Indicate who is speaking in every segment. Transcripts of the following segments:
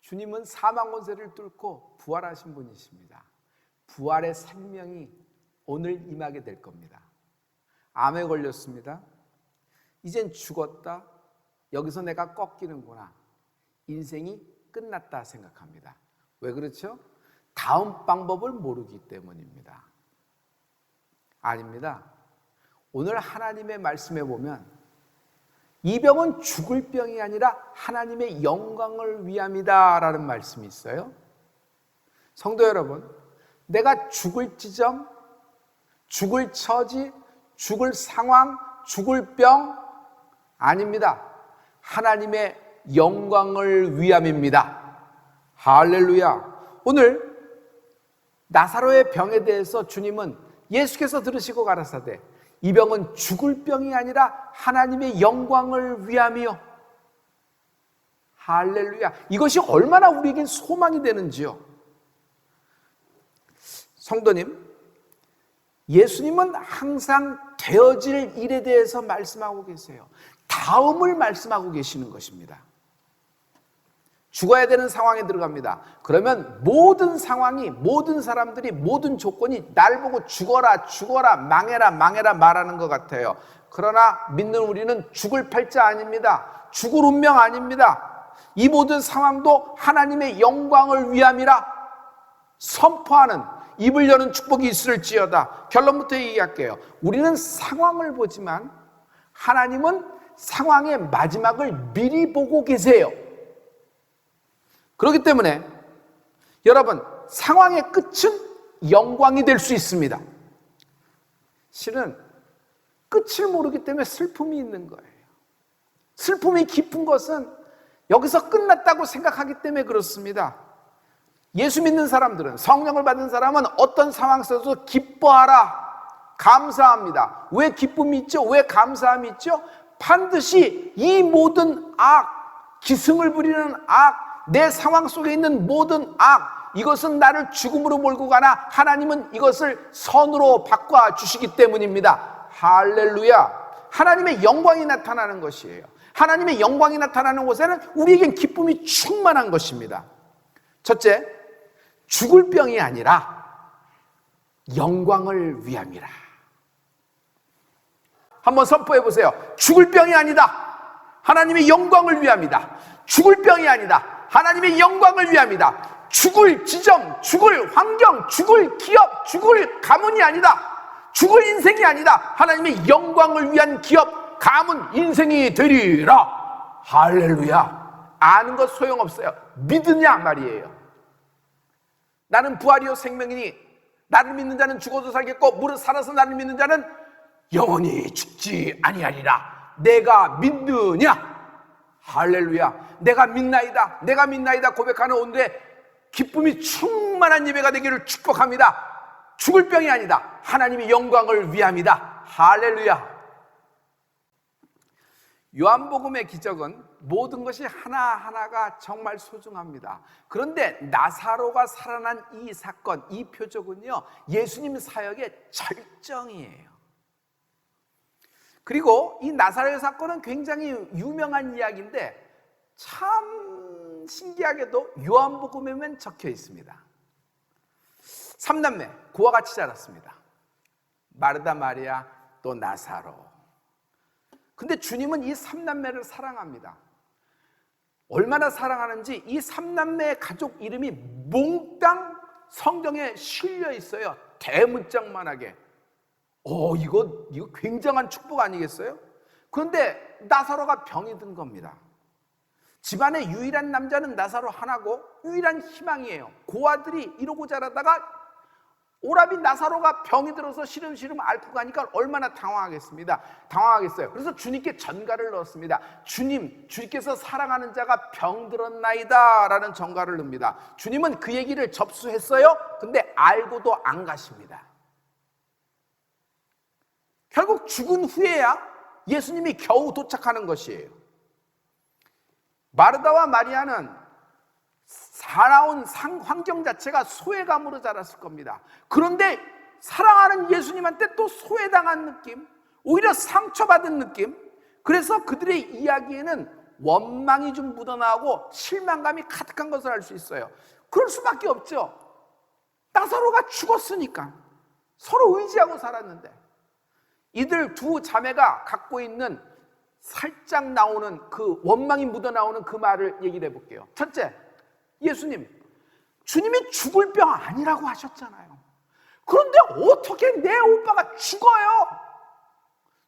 Speaker 1: 주님은 사망 권세를 뚫고 부활하신 분이십니다. 부활의 생명이 오늘 임하게 될 겁니다. 암에 걸렸습니다. 이젠 죽었다. 여기서 내가 꺾이는구나. 인생이 끝났다 생각합니다. 왜 그렇죠? 다음 방법을 모르기 때문입니다. 아닙니다. 오늘 하나님의 말씀에 보면 이 병은 죽을 병이 아니라 하나님의 영광을 위함이다 라는 말씀이 있어요. 성도 여러분, 내가 죽을 지점, 죽을 처지, 죽을 상황, 죽을 병 아닙니다. 하나님의 영광을 위함입니다. 할렐루야. 오늘 나사로의 병에 대해서 주님은 예수께서 들으시고 가라사대 이 병은 죽을 병이 아니라 하나님의 영광을 위함이요. 할렐루야. 이것이 얼마나 우리에겐 소망이 되는지요. 성도님, 예수님은 항상 되어질 일에 대해서 말씀하고 계세요. 다음을 말씀하고 계시는 것입니다. 죽어야 되는 상황에 들어갑니다. 그러면 모든 상황이, 모든 사람들이, 모든 조건이 날 보고 죽어라, 죽어라, 망해라, 망해라 말하는 것 같아요. 그러나 믿는 우리는 죽을 팔자 아닙니다. 죽을 운명 아닙니다. 이 모든 상황도 하나님의 영광을 위함이라 선포하는, 입을 여는 축복이 있을지어다. 결론부터 얘기할게요. 우리는 상황을 보지만 하나님은 상황의 마지막을 미리 보고 계세요. 그렇기 때문에 여러분, 상황의 끝은 영광이 될 수 있습니다. 실은 끝을 모르기 때문에 슬픔이 있는 거예요. 슬픔이 깊은 것은 여기서 끝났다고 생각하기 때문에 그렇습니다. 예수 믿는 사람들은, 성령을 받은 사람은 어떤 상황 속에서도 기뻐하라, 감사합니다. 왜 기쁨이 있죠? 왜 감사함이 있죠? 반드시 이 모든 악, 기승을 부리는 악, 내 상황 속에 있는 모든 악, 이것은 나를 죽음으로 몰고 가나 하나님은 이것을 선으로 바꿔주시기 때문입니다. 할렐루야. 하나님의 영광이 나타나는 것이에요. 하나님의 영광이 나타나는 곳에는 우리에겐 기쁨이 충만한 것입니다. 첫째, 죽을 병이 아니라 영광을 위함이라. 한번 선포해 보세요. 죽을 병이 아니다. 하나님의 영광을 위함이다. 죽을 병이 아니다. 하나님의 영광을 위함이다. 죽을 지점, 죽을 환경, 죽을 기업, 죽을 가문이 아니다. 죽을 인생이 아니다. 하나님의 영광을 위한 기업, 가문, 인생이 되리라. 할렐루야. 아는 것 소용없어요. 믿으냐 말이에요. 나는 부활이요 생명이니 나를 믿는 자는 죽어도 살겠고 무릇 살아서 나를 믿는 자는 영원히 죽지 아니하리라. 내가 믿느냐? 할렐루야. 내가 믿나이다, 내가 믿나이다 고백하는 오늘의 기쁨이 충만한 예배가 되기를 축복합니다. 죽을 병이 아니다. 하나님의 영광을 위함이다. 할렐루야. 요한복음의 기적은 모든 것이 하나하나가 정말 소중합니다. 그런데 나사로가 살아난 이 사건, 이 표적은요, 예수님 사역의 절정이에요. 그리고 이 나사로의 사건은 굉장히 유명한 이야기인데 참 신기하게도 요한복음에만 적혀 있습니다. 3남매 그와 같이 자랐습니다. 마르다, 마리아, 또 나사로. 근데 주님은 이 3남매를 사랑합니다. 얼마나 사랑하는지 이 3남매의 가족 이름이 몽땅 성경에 실려 있어요. 대문짝만하게. 이거 굉장한 축복 아니겠어요? 그런데 나사로가 병이 든 겁니다. 집안의 유일한 남자는 나사로 하나고 유일한 희망이에요. 고아들이 이러고 자라다가 오라비 나사로가 병이 들어서 시름시름 앓고 가니까 얼마나 당황하겠어요. 그래서 주님께 전가를 넣었습니다. 주님께서 사랑하는 자가 병들었나이다 라는 전가를 넣습니다. 주님은 그 얘기를 접수했어요. 근데 알고도 안 가십니다. 결국 죽은 후에야 예수님이 겨우 도착하는 것이에요. 마르다와 마리아는 살아온 환경 자체가 소외감으로 자랐을 겁니다. 그런데 사랑하는 예수님한테 또 소외당한 느낌, 오히려 상처받은 느낌. 그래서 그들의 이야기에는 원망이 좀 묻어나오고 실망감이 가득한 것을 알 수 있어요. 그럴 수밖에 없죠. 나사로가 죽었으니까. 서로 의지하고 살았는데. 이들 두 자매가 갖고 있는 살짝 나오는 그 원망이 묻어나오는 그 말을 얘기를 해볼게요. 첫째, 예수님, 주님이 죽을 병 아니라고 하셨잖아요. 그런데 어떻게 내 오빠가 죽어요?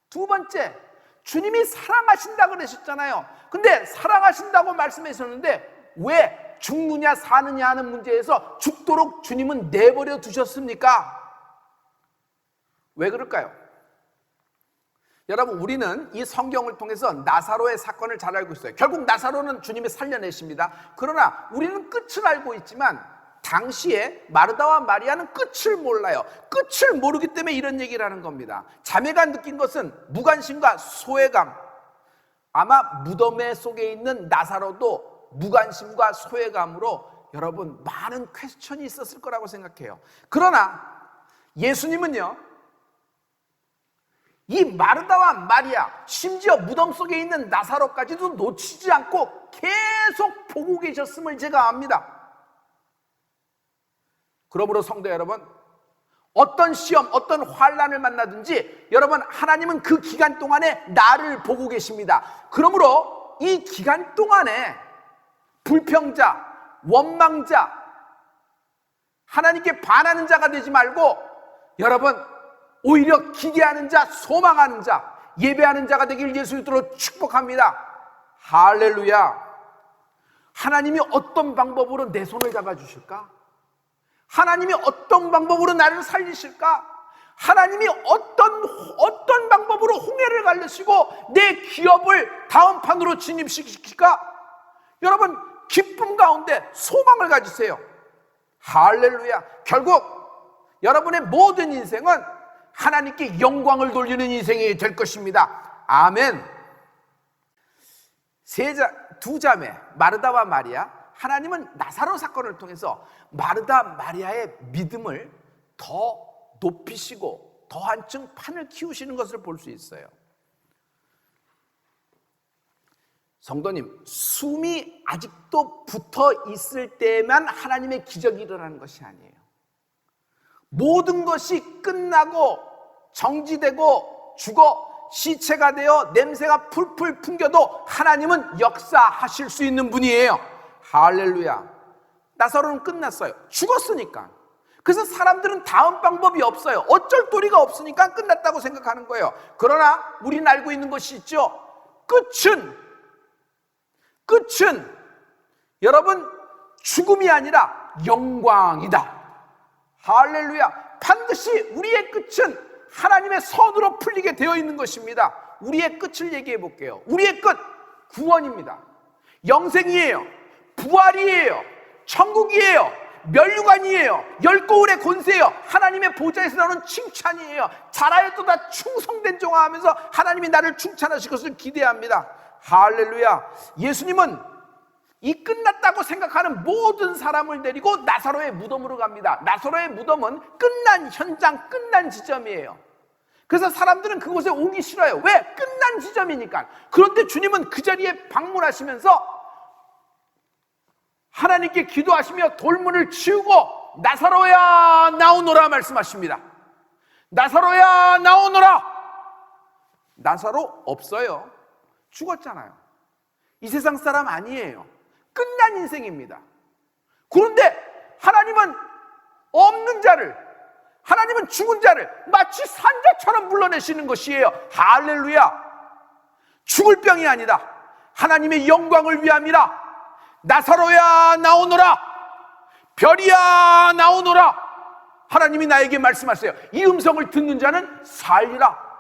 Speaker 1: 두 번째, 주님이 사랑하신다 그러셨잖아요. 근데 사랑하신다고 말씀하셨는데 왜 죽느냐 사느냐 하는 문제에서 죽도록 주님은 내버려 두셨습니까? 왜 그럴까요? 여러분, 우리는 이 성경을 통해서 나사로의 사건을 잘 알고 있어요. 결국 나사로는 주님이 살려내십니다. 그러나 우리는 끝을 알고 있지만 당시에 마르다와 마리아는 끝을 몰라요. 끝을 모르기 때문에 이런 얘기를 하는 겁니다. 자매가 느낀 것은 무관심과 소외감. 아마 무덤에 속에 있는 나사로도 무관심과 소외감으로 여러분 많은 퀘스천이 있었을 거라고 생각해요. 그러나 예수님은요, 이 마르다와 마리아, 심지어 무덤 속에 있는 나사로까지도 놓치지 않고 계속 보고 계셨음을 제가 압니다. 그러므로 성도 여러분, 어떤 시험, 어떤 환난을 만나든지 여러분, 하나님은 그 기간 동안에 나를 보고 계십니다. 그러므로 이 기간 동안에 불평자, 원망자, 하나님께 반하는 자가 되지 말고 여러분, 오히려 기대하는 자, 소망하는 자, 예배하는 자가 되길 예수 이름으로 축복합니다. 할렐루야. 하나님이 어떤 방법으로 내 손을 잡아주실까? 하나님이 어떤 방법으로 나를 살리실까? 하나님이 어떤 방법으로 홍해를 갈르시고 내 기업을 다음 판으로 진입시킬까? 여러분, 기쁨 가운데 소망을 가지세요. 할렐루야. 결국 여러분의 모든 인생은 하나님께 영광을 돌리는 인생이 될 것입니다. 아멘. 두 자매 마르다와 마리아, 하나님은 나사로 사건을 통해서 마르다 마리아의 믿음을 더 높이시고 더 한층 판을 키우시는 것을 볼 수 있어요. 성도님, 숨이 아직도 붙어 있을 때만 하나님의 기적이 일어나는 것이 아니에요. 모든 것이 끝나고 정지되고 죽어 시체가 되어 냄새가 풀풀 풍겨도 하나님은 역사하실 수 있는 분이에요. 할렐루야. 나사로는 끝났어요. 죽었으니까. 그래서 사람들은 다음 방법이 없어요. 어쩔 도리가 없으니까 끝났다고 생각하는 거예요. 그러나 우리는 알고 있는 것이 있죠. 끝은 여러분 죽음이 아니라 영광이다. 할렐루야. 반드시 우리의 끝은 하나님의 선으로 풀리게 되어 있는 것입니다. 우리의 끝을 얘기해 볼게요. 우리의 끝, 구원입니다. 영생이에요. 부활이에요. 천국이에요. 멸류관이에요. 열거울의 권세예요. 하나님의 보좌에서 나오는 칭찬이에요. 잘하였도다 충성된 종아 하면서 하나님이 나를 충찬하실 것을 기대합니다. 할렐루야. 예수님은 이 끝났다고 생각하는 모든 사람을 데리고 나사로의 무덤으로 갑니다. 나사로의 무덤은 끝난 현장, 끝난 지점이에요. 그래서 사람들은 그곳에 오기 싫어요. 왜? 끝난 지점이니까. 그런데 주님은 그 자리에 방문하시면서 하나님께 기도하시며 돌문을 치우고 나사로야 나오너라 말씀하십니다. 나사로야 나오너라. 나사로 없어요. 죽었잖아요. 이 세상 사람 아니에요. 끝난 인생입니다. 그런데 하나님은 없는 자를, 하나님은 죽은 자를 마치 산 자처럼 불러내시는 것이에요. 할렐루야. 죽을 병이 아니다. 하나님의 영광을 위함이라. 나사로야 나오너라. 별이야 나오너라. 하나님이 나에게 말씀하세요. 이 음성을 듣는 자는 살리라.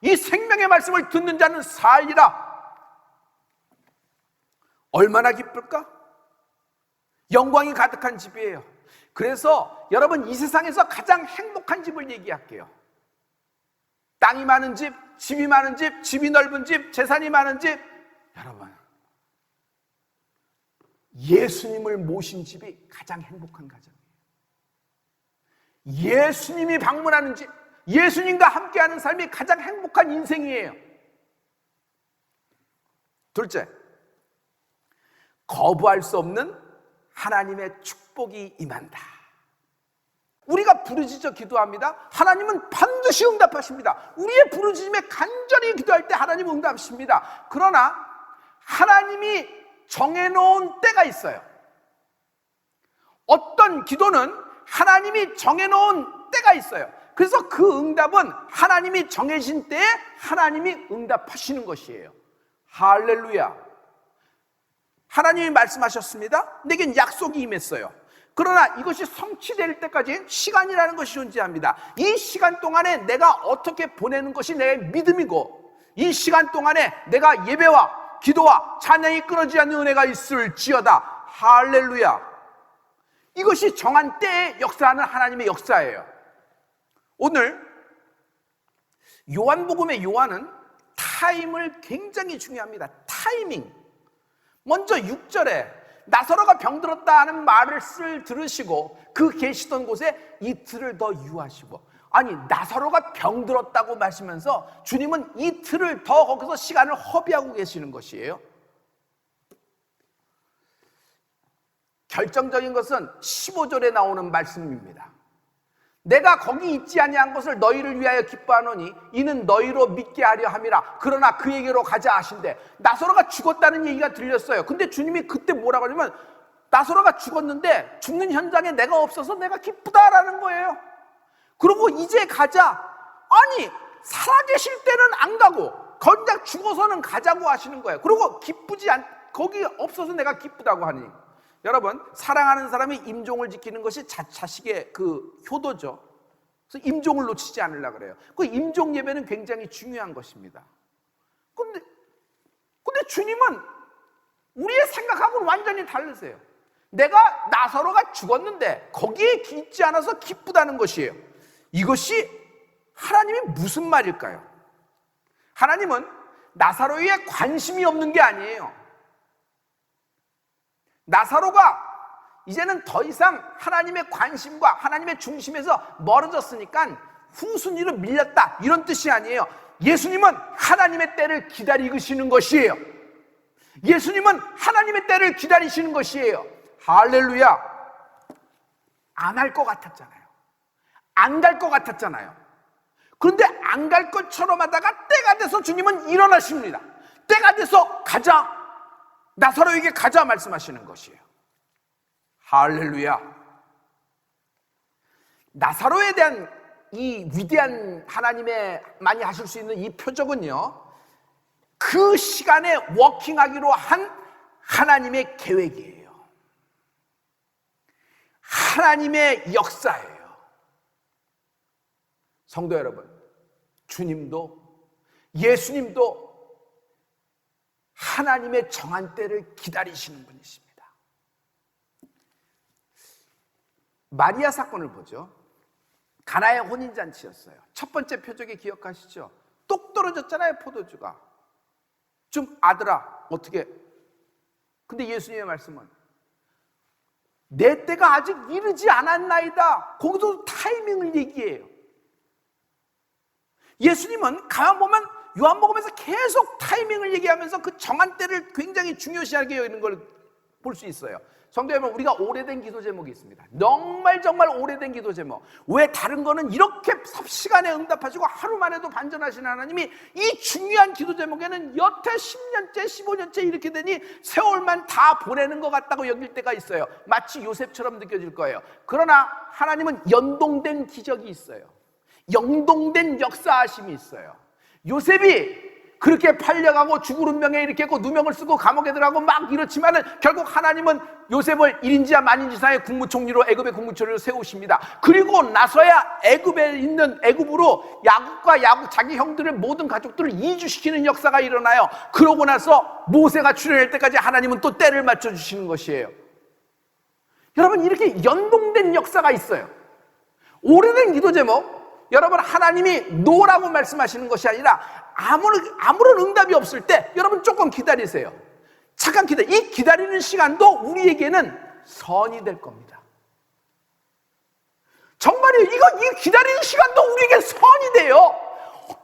Speaker 1: 이 생명의 말씀을 듣는 자는 살리라. 얼마나 기쁠까? 영광이 가득한 집이에요. 그래서 여러분, 이 세상에서 가장 행복한 집을 얘기할게요. 땅이 많은 집, 집이 많은 집, 집이 넓은 집, 재산이 많은 집. 여러분, 예수님을 모신 집이 가장 행복한 가정이에요. 예수님이 방문하는 집, 예수님과 함께하는 삶이 가장 행복한 인생이에요. 둘째, 거부할 수 없는 하나님의 축복이 임한다. 우리가 부르짖어 기도합니다. 하나님은 반드시 응답하십니다. 우리의 부르짖음에 간절히 기도할 때 하나님은 응답하십니다. 그러나 하나님이 정해놓은 때가 있어요. 어떤 기도는 하나님이 정해놓은 때가 있어요. 그래서 그 응답은 하나님이 정해진 때에 하나님이 응답하시는 것이에요. 할렐루야. 하나님이 말씀하셨습니다. 내겐 약속이 임했어요. 그러나 이것이 성취될 때까지 시간이라는 것이 존재합니다. 이 시간 동안에 내가 어떻게 보내는 것이 내 믿음이고, 이 시간 동안에 내가 예배와 기도와 찬양이 끊어지지 않는 은혜가 있을지어다. 할렐루야. 이것이 정한 때에 역사하는 하나님의 역사예요. 오늘 요한복음의 요한은 타임을 굉장히 중요합니다. 타이밍. 먼저 6절에 나사로가 병들었다 하는 말을 들으시고 그 계시던 곳에 이틀을 더 유하시고, 아니 나사로가 병들었다고 말씀하면서 주님은 이틀을 더 거기서 시간을 허비하고 계시는 것이에요. 결정적인 것은 15절에 나오는 말씀입니다. 내가 거기 있지 아니한 것을 너희를 위하여 기뻐하노니 이는 너희로 믿게 하려 함이라. 그러나 그에게로 가자 하신대. 나사로가 죽었다는 얘기가 들렸어요. 근데 주님이 그때 뭐라고 하냐면 나사로가 죽었는데 죽는 현장에 내가 없어서 내가 기쁘다라는 거예요. 그리고 이제 가자. 아니 살아계실 때는 안 가고 건작 죽어서는 가자고 하시는 거예요. 그리고 거기 없어서 내가 기쁘다고 하니, 여러분, 사랑하는 사람이 임종을 지키는 것이 자식의 그 효도죠. 그래서 임종을 놓치지 않으려고 그래요. 그 임종 예배는 굉장히 중요한 것입니다. 근데 주님은 우리의 생각하고는 완전히 다르세요. 내가 나사로가 죽었는데 거기에 있지 않아서 기쁘다는 것이에요. 이것이 하나님이 무슨 말일까요? 하나님은 나사로에 관심이 없는 게 아니에요. 나사로가 이제는 더 이상 하나님의 관심과 하나님의 중심에서 멀어졌으니까 후순위로 밀렸다, 이런 뜻이 아니에요. 예수님은 하나님의 때를 기다리시는 것이에요. 예수님은 하나님의 때를 기다리시는 것이에요. 할렐루야. 안 할 것 같았잖아요. 안 갈 것 같았잖아요. 그런데 안 갈 것처럼 하다가 때가 돼서 주님은 일어나십니다. 때가 돼서 가자, 나사로에게 가자 말씀하시는 것이에요. 할렐루야. 나사로에 대한 이 위대한 하나님의 많이 하실 수 있는 이 표적은요, 그 시간에 워킹하기로 한 하나님의 계획이에요. 하나님의 역사예요. 성도 여러분, 주님도 예수님도 하나님의 정한 때를 기다리시는 분이십니다. 마리아 사건을 보죠. 가나의 혼인잔치였어요. 첫 번째 표적이 기억하시죠? 똑 떨어졌잖아요, 포도주가. 좀 아들아, 어떻게? 근데 예수님의 말씀은 내 때가 아직 이르지 않았나이다. 거기도 타이밍을 얘기해요. 예수님은 가만 보면 요한복음에서 계속 타이밍을 얘기하면서 그 정한 때를 굉장히 중요시하게 여기는 걸 볼 수 있어요. 성도 여러분, 우리가 오래된 기도 제목이 있습니다. 정말 오래된 기도 제목. 왜 다른 거는 이렇게 삽시간에 응답하시고 하루 만에도 반전하시는 하나님이 이 중요한 기도 제목에는 여태 10년째 15년째 이렇게 되니 세월만 다 보내는 것 같다고 여길 때가 있어요. 마치 요셉처럼 느껴질 거예요. 그러나 하나님은 연동된 기적이 있어요. 연동된 역사하심이 있어요. 요셉이 그렇게 팔려가고 죽을 운명에 이렇게 했고 누명을 쓰고 감옥에 들어가고 막 이렇지만은 결국 하나님은 요셉을 1인지하 만인지사의 국무총리로, 애굽의 국무총리로 세우십니다. 그리고 나서야 애굽에 있는 애굽으로 야곱과 자기 형들의 모든 가족들을 이주시키는 역사가 일어나요. 그러고 나서 모세가 출애할 때까지 하나님은 또 때를 맞춰주시는 것이에요. 여러분, 이렇게 연동된 역사가 있어요. 오래된 기도 제목, 여러분, 하나님이 노라고 말씀하시는 것이 아니라 아무런 응답이 없을 때 여러분 조금 기다리세요. 잠깐 이 기다리는 시간도 우리에게는 선이 될 겁니다. 정말이에요. 이 기다리는 시간도 우리에게 선이 돼요.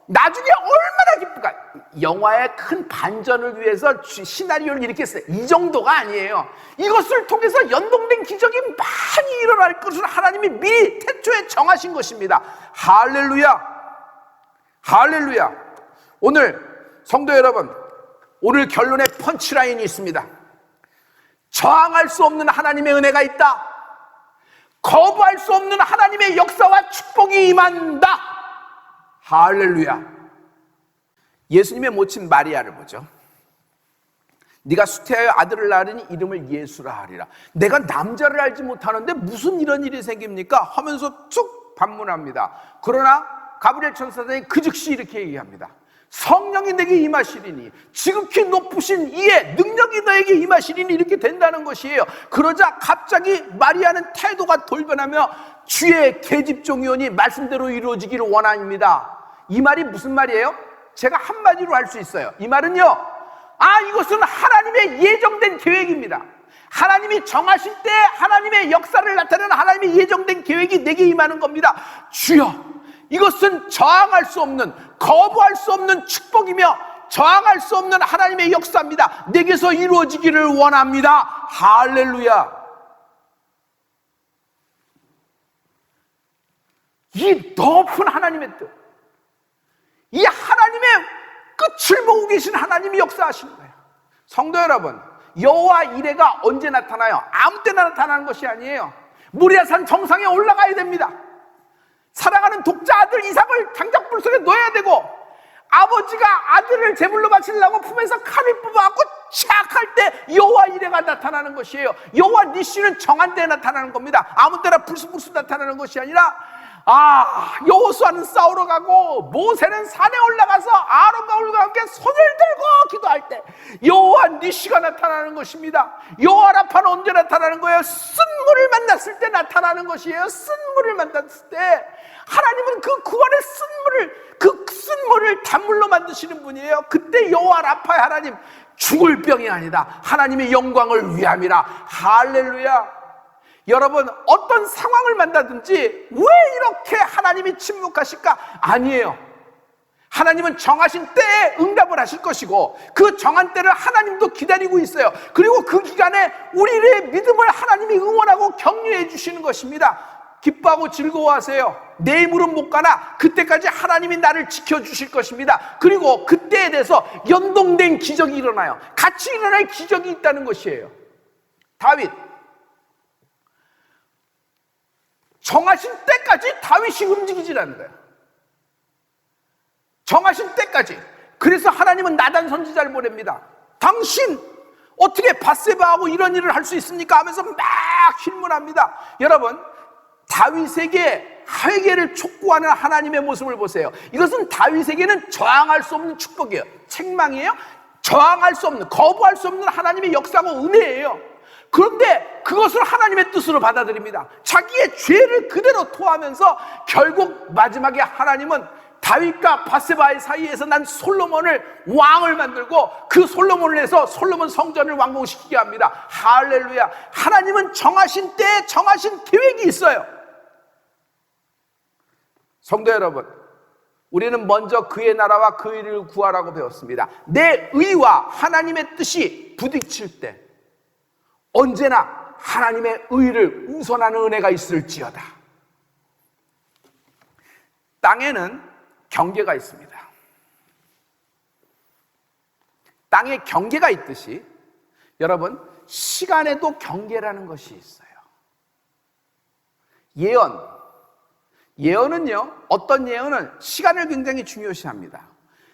Speaker 1: 나중에 얼마나 기쁠까. 영화의 큰 반전을 위해서 시나리오를 이렇게 했어요. 이 정도가 아니에요. 이것을 통해서 연동된 기적이 많이 일어날 것을 하나님이 미리 태초에 정하신 것입니다. 할렐루야, 할렐루야. 오늘 성도 여러분, 오늘 결론에 펀치라인이 있습니다. 저항할 수 없는 하나님의 은혜가 있다. 거부할 수 없는 하나님의 역사와 축복이 임한다. 할렐루야. 예수님의 모친 마리아를 보죠. 네가 수태하여 아들을 낳으니 이름을 예수라 하리라. 내가 남자를 알지 못하는데 무슨 이런 일이 생깁니까? 하면서 쭉 반문합니다. 그러나 가브리엘 천사장이 그 즉시 이렇게 얘기합니다. 성령이 내게 임하시리니 지극히 높으신 이의 능력이 너에게 임하시리니 이렇게 된다는 것이에요. 그러자 갑자기 마리아는 태도가 돌변하며 주의 계집종이오니 말씀대로 이루어지기를 원합니다. 이 말이 무슨 말이에요? 제가 한마디로 할 수 있어요. 이 말은요, 이것은 하나님의 예정된 계획입니다. 하나님이 정하실 때 하나님의 역사를 나타내는 하나님의 예정된 계획이 내게 임하는 겁니다. 주여, 이것은 저항할 수 없는, 거부할 수 없는 축복이며 저항할 수 없는 하나님의 역사입니다. 내게서 이루어지기를 원합니다. 할렐루야. 이 높은 하나님의 뜻, 이 하나님의 끝을 보고 계신 하나님이 역사하시는 거예요. 성도 여러분, 여호와 이레가 언제 나타나요? 아무 때나 나타나는 것이 아니에요. 모리아산 정상에 올라가야 됩니다. 사랑하는 독자 아들 이삭을 장작불 속에 넣어야 되고, 아버지가 아들을 제물로 바치려고 품에서 칼을 뽑아갖고 착 할 때 여호와 이레가 나타나는 것이에요. 여호와 니시는 정한 때에 나타나는 겁니다. 아무 때나 불쑥불쑥 나타나는 것이 아니라, 여호수아는 싸우러 가고 모세는 산에 올라가서 아론과 홀과 함께 손을 들고 기도할 때 여호와 니시가 나타나는 것입니다. 여호와 라파는 언제 나타나는 거예요? 쓴물을 만났을 때 나타나는 것이에요. 쓴물을 만났을 때 하나님은 그 구원의 쓴물을 단물로 만드시는 분이에요. 그때 여호와 라파의 하나님, 죽을 병이 아니다, 하나님의 영광을 위함이라. 할렐루야. 여러분, 어떤 상황을 만나든지 왜 이렇게 하나님이 침묵하실까? 아니에요. 하나님은 정하신 때에 응답을 하실 것이고, 그 정한 때를 하나님도 기다리고 있어요. 그리고 그 기간에 우리의 믿음을 하나님이 응원하고 격려해 주시는 것입니다. 기뻐하고 즐거워하세요. 내 힘으로는 못 가나 그때까지 하나님이 나를 지켜주실 것입니다. 그리고 그때에 대해서 연동된 기적이 일어나요. 같이 일어날 기적이 있다는 것이에요. 다윗, 정하신 때까지 다윗이 움직이지라는 거예요. 정하신 때까지. 그래서 하나님은 나단 선지자를 보냅니다. 당신 어떻게 밧세바하고 이런 일을 할 수 있습니까? 하면서 막 힐문합니다. 여러분, 다윗에게 회개를 촉구하는 하나님의 모습을 보세요. 이것은 다윗에게는 저항할 수 없는 축복이에요. 책망이에요? 저항할 수 없는, 거부할 수 없는 하나님의 역사고 은혜예요. 그런데 그것을 하나님의 뜻으로 받아들입니다. 자기의 죄를 그대로 토하면서 결국 마지막에 하나님은 다윗과 밧세바의 사이에서 난 솔로몬을 왕을 만들고 그 솔로몬을 해서 솔로몬 성전을 완공시키게 합니다. 할렐루야. 하나님은 정하신 때에 정하신 계획이 있어요. 성도 여러분, 우리는 먼저 그의 나라와 그 일을 구하라고 배웠습니다. 내 의와 하나님의 뜻이 부딪힐 때 언제나 하나님의 의를 우선하는 은혜가 있을지어다. 땅에는 경계가 있습니다. 땅에 경계가 있듯이 여러분, 시간에도 경계라는 것이 있어요. 예언은요, 어떤 예언은 시간을 굉장히 중요시합니다.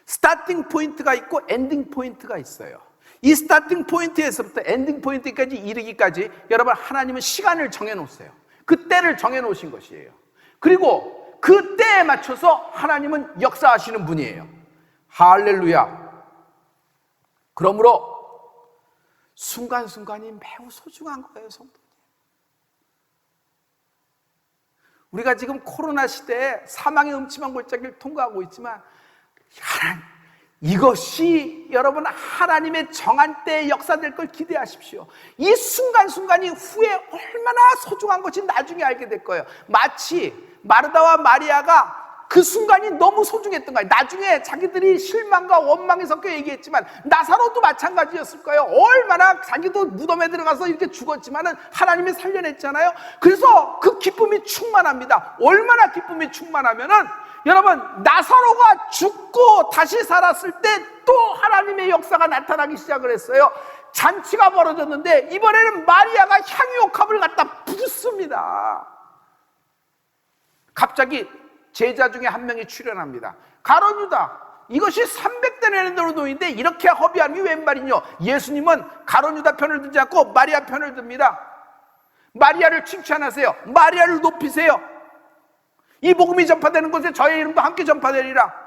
Speaker 1: 스타팅 포인트가 있고 엔딩 포인트가 있어요. 이 스타팅 포인트에서부터 엔딩 포인트까지 이르기까지 여러분, 하나님은 시간을 정해놓으세요. 그 때를 정해놓으신 것이에요. 그리고 그 때에 맞춰서 하나님은 역사하시는 분이에요. 할렐루야. 그러므로 순간순간이 매우 소중한 거예요, 성도님. 우리가 지금 코로나 시대에 사망의 음침한 골짜기를 통과하고 있지만 이것이 여러분 하나님의 정한 때에 역사될 걸 기대하십시오. 이 순간순간이 후에 얼마나 소중한 것이 나중에 알게 될 거예요. 마치 마르다와 마리아가 그 순간이 너무 소중했던 거예요. 나중에 자기들이 실망과 원망이 섞여 얘기했지만 나사로도 마찬가지였을 거예요. 얼마나 자기도 무덤에 들어가서 이렇게 죽었지만은 하나님이 살려냈잖아요. 그래서 그 기쁨이 충만합니다. 얼마나 기쁨이 충만하면은 여러분, 나사로가 죽고 다시 살았을 때 또 하나님의 역사가 나타나기 시작을 했어요. 잔치가 벌어졌는데 이번에는 마리아가 향유옥합을 갖다 붓습니다. 갑자기 제자 중에 한 명이 출연합니다. 가룟 유다, 이것이 300대나 되는 돈인데 이렇게 허비함이 웬 말이뇨? 예수님은 가룟 유다 편을 들지 않고 마리아 편을 듭니다. 마리아를 칭찬하세요. 마리아를 높이세요. 이 복음이 전파되는 곳에 저의 이름도 함께 전파되리라.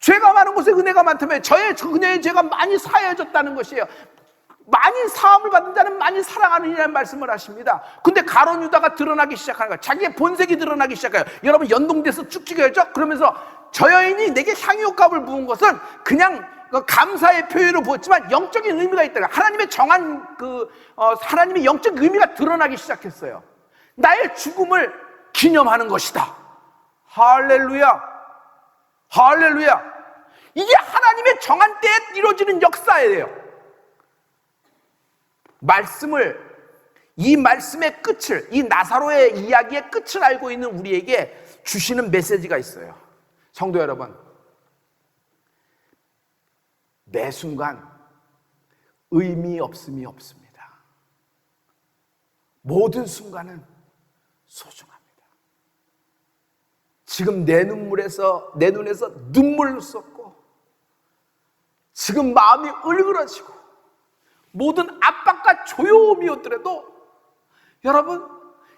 Speaker 1: 죄가 많은 곳에 은혜가 많다면 저의 은혜의 죄가 많이 사해졌다는 것이에요. 많이 사함을 받은 자는 많이 사랑하느니라는 말씀을 하십니다. 근데 가룟 유다가 드러나기 시작하는 거예요. 자기의 본색이 드러나기 시작해요. 여러분, 연동돼서 쭉 찍어야죠. 그러면서 저 여인이 내게 향유옥합을 부은 것은 그냥 감사의 표현으로 보았지만 영적인 의미가 있다. 하나님의 정한 하나님의 영적 의미가 드러나기 시작했어요. 나의 죽음을 기념하는 것이다. 할렐루야, 할렐루야. 이게 하나님의 정한 때에 이루어지는 역사예요. 이 말씀의 끝을, 이 나사로의 이야기의 끝을 알고 있는 우리에게 주시는 메시지가 있어요. 성도 여러분, 매 순간 의미 없음이 없습니다. 모든 순간은 소중합니다. 지금 내 눈에서 눈물을 쏟고, 지금 마음이 울그러지고, 모든 압박과 조여움이 오더라도 여러분,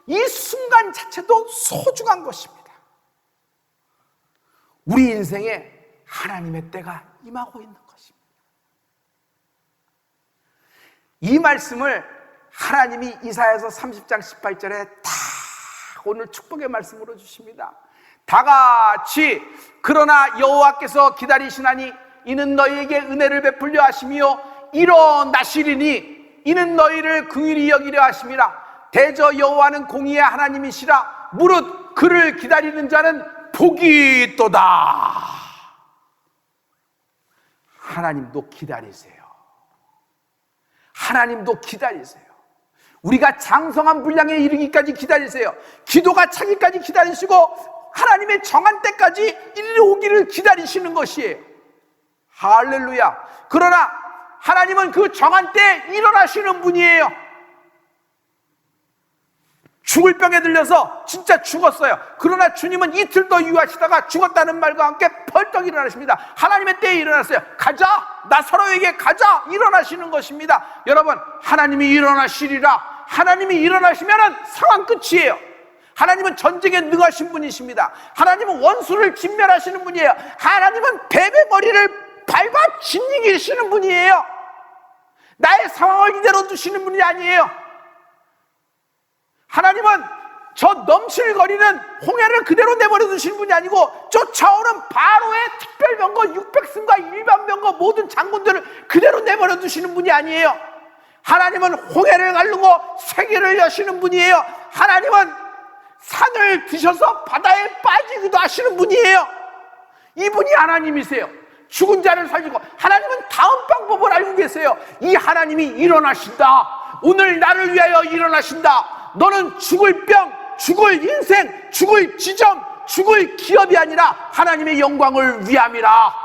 Speaker 1: 이 순간 자체도 소중한 것입니다. 우리 인생에 하나님의 때가 임하고 있는 것입니다. 이 말씀을 하나님이 이사야서 30장 18절에 다 오늘 축복의 말씀으로 주십니다. 다 같이, 그러나 여호와께서 기다리시나니 이는 너희에게 은혜를 베풀려 하시며 일어나시리니 이는 너희를 긍휼히 여기려 하심이라. 대저 여호와는 공의의 하나님이시라. 무릇 그를 기다리는 자는 복이 있도다. 하나님도 기다리세요. 하나님도 기다리세요. 우리가 장성한 분량에 이르기까지 기다리세요. 기도가 차기까지 기다리시고 하나님의 정한 때까지 이르러 오기를 기다리시는 것이에요. 할렐루야. 그러나 하나님은 그 정한 때에 일어나시는 분이에요. 죽을 병에 들려서 진짜 죽었어요. 그러나 주님은 이틀 더 유하시다가 죽었다는 말과 함께 벌떡 일어나십니다. 하나님의 때에 일어났어요. 가자, 나사로에게 가자, 일어나시는 것입니다. 여러분, 하나님이 일어나시리라. 하나님이 일어나시면 상황 끝이에요. 하나님은 전쟁에 능하신 분이십니다. 하나님은 원수를 진멸하시는 분이에요. 하나님은 뱀의 머리를 밟아 짓이기시는 분이에요. 나의 상황을 이대로 두시는 분이 아니에요. 하나님은 저 넘실거리는 홍해를 그대로 내버려 두시는 분이 아니고 쫓아오는 바로의 특별병거 600승과 일반병거 모든 장군들을 그대로 내버려 두시는 분이 아니에요. 하나님은 홍해를 가르고 세계를 여시는 분이에요. 하나님은 산을 드셔서 바다에 빠지기도 하시는 분이에요. 이분이 하나님이세요. 죽은 자를 살리고. 하나님은 다음 방법을 알고 계세요. 이 하나님이 일어나신다. 오늘 나를 위하여 일어나신다. 너는 죽을 병, 죽을 인생, 죽을 지점, 죽을 기업이 아니라 하나님의 영광을 위함이라.